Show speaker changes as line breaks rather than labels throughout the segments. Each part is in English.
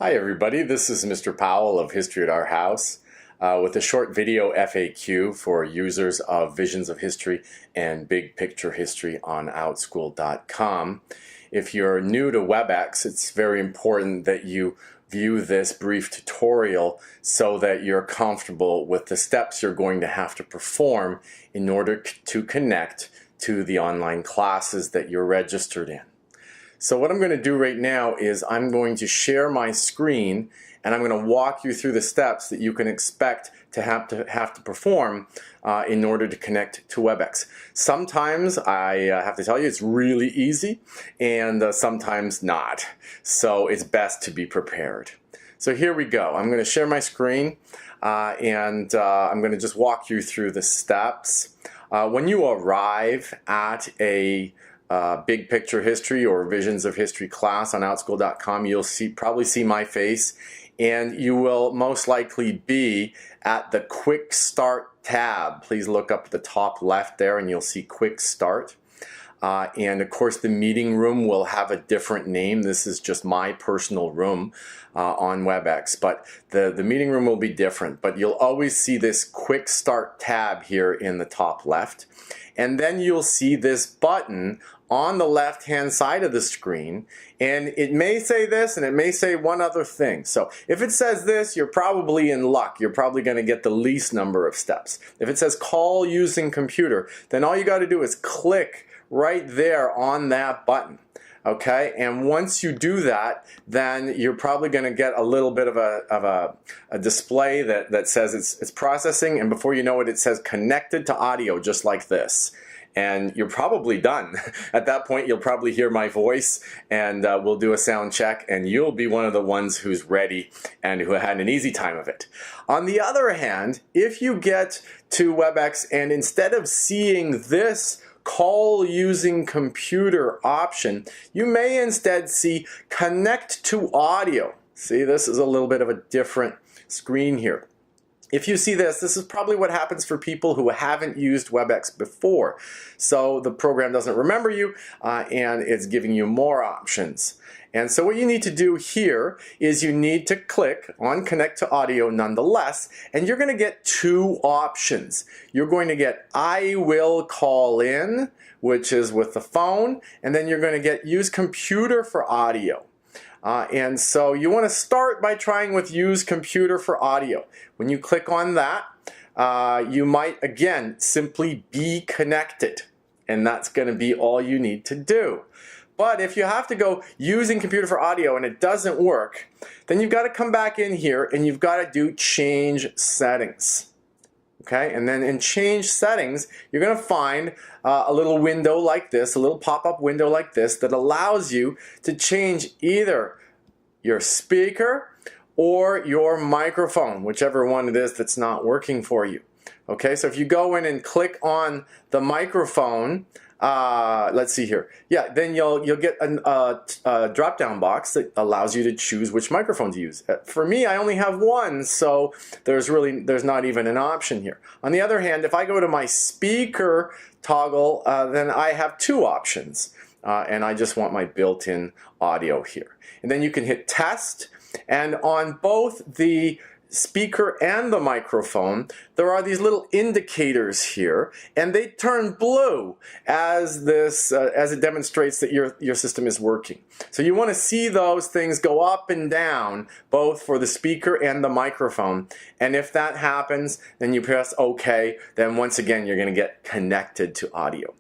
Hi everybody, this is Mr. Powell of History at Our House with a short video FAQ for users of Visions of History and Big Picture History on OutSchool.com. If you're new to Webex, it's very important that you view this brief tutorial so that you're comfortable with the steps you're going to have to perform in order to connect to the online classes that you're registered in. So what I'm going to do right now is I'm going to share my screen and I'm going to walk you through the steps that you can expect to have to perform in order to connect to Webex. Sometimes I have to tell you it's really easy and sometimes not. So it's best to be prepared. So here we go. I'm going to share my screen and I'm going to just walk you through the steps. When you arrive at a Big Picture History or Visions of History class on OutSchool.com, you'll probably see my face, and you will most likely be at the Quick Start tab. Please look up at the top left there and you'll see Quick Start. And of course the meeting room will have a different name. This is just my personal room on Webex, but the meeting room will be different. But you'll always see this Quick Start tab here in the top left. And then you'll see this button on the left hand side of the screen, and it may say this and it may say one other thing. So if it says this, you're probably in luck. You're probably going to get the least number of steps. If it says call using computer, then all you got to do is click right there on that button. Okay, and once you do that, then you're probably going to get a little bit of a display that says it's processing, and before you know it, it says connected to audio, just like this. And you're probably done. At that point, you'll probably hear my voice, and we'll do a sound check, and you'll be one of the ones who's ready and who had an easy time of it. On the other hand, if you get to Webex and instead of seeing this call using computer option, you may instead see connect to audio. See, this is a little bit of a different screen here. If you see this, this is probably what happens for people who haven't used Webex before. So the program doesn't remember you and it's giving you more options. And so what you need to do here is you need to click on Connect to Audio nonetheless, and you're going to get two options. You're going to get I will call in, which is with the phone, and then you're going to get Use Computer for Audio. And so you want to start by trying with Use Computer for Audio. When you click on that, you might again simply be connected, and that's going to be all you need to do. But if you have to go using computer for audio and it doesn't work, then you've got to come back in here and you've got to do change settings. Okay, and then in change settings, you're going to find a little window like this, a little pop-up window like this that allows you to change either your speaker or your microphone, whichever one it is that's not working for you. Okay, so if you go in and click on the microphone, let's see here. Yeah, then you'll get a drop-down box that allows you to choose which microphone to use. For me, I only have one, so there's not even an option here. On the other hand, if I go to my speaker toggle, then I have two options, and I just want my built-in audio here. And then you can hit test, and on both the speaker and the microphone, there are these little indicators here, and they turn blue as it demonstrates that your system is working. So you want to see those things go up and down, both for the speaker and the microphone. And if that happens, then you press OK. Then once again, you're going to get connected to audio.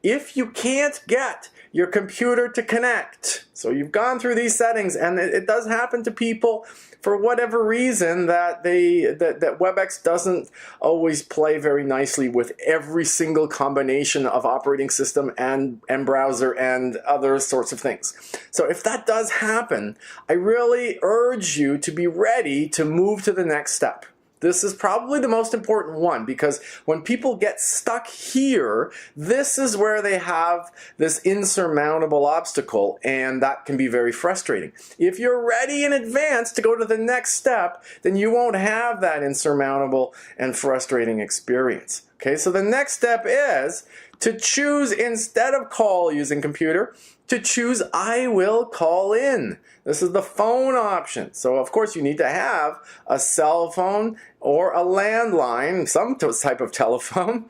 If you can't get your computer to connect, so you've gone through these settings, and it does happen to people for whatever reason that Webex doesn't always play very nicely with every single combination of operating system and browser and other sorts of things. So if that does happen, I really urge you to be ready to move to the next step. This is probably the most important one, because when people get stuck here, this is where they have this insurmountable obstacle, and that can be very frustrating. If you're ready in advance to go to the next step, then you won't have that insurmountable and frustrating experience. Okay, so the next step is to choose, instead of call using computer, to choose I will call in. This is the phone option. So of course you need to have a cell phone or a landline, some type of telephone,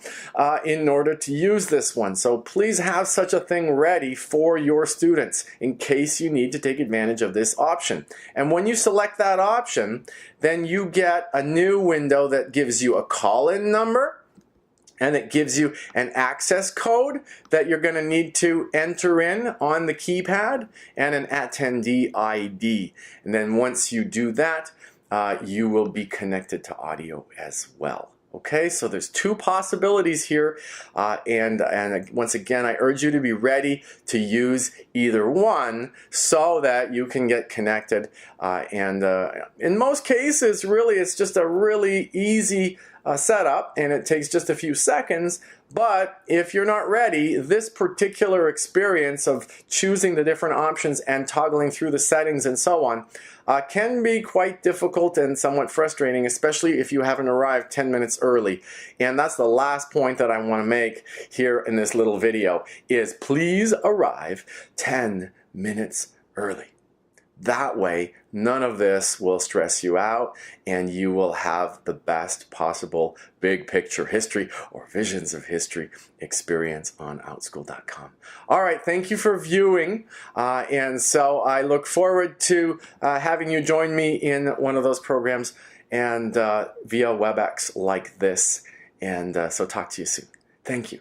in order to use this one. So please have such a thing ready for your students in case you need to take advantage of this option. And when you select that option, then you get a new window that gives you a call-in number, and it gives you an access code that you're going to need to enter in on the keypad, and an attendee ID. And then once you do that, you will be connected to audio as well. Okay, so there's two possibilities here, and once again, I urge you to be ready to use either one so that you can get connected. In most cases, really, it's just a really easy setup, and it takes just a few seconds. But if you're not ready, this particular experience of choosing the different options and toggling through the settings and so on can be quite difficult and somewhat frustrating, especially if you haven't arrived 10 minutes early. And that's the last point that I want to make here in this little video, is please arrive 10 minutes early. That way, none of this will stress you out, and you will have the best possible big picture history or visions of history experience on OutSchool.com. All right, thank you for viewing, and so I look forward to having you join me in one of those programs and via Webex like this, and so talk to you soon. Thank you.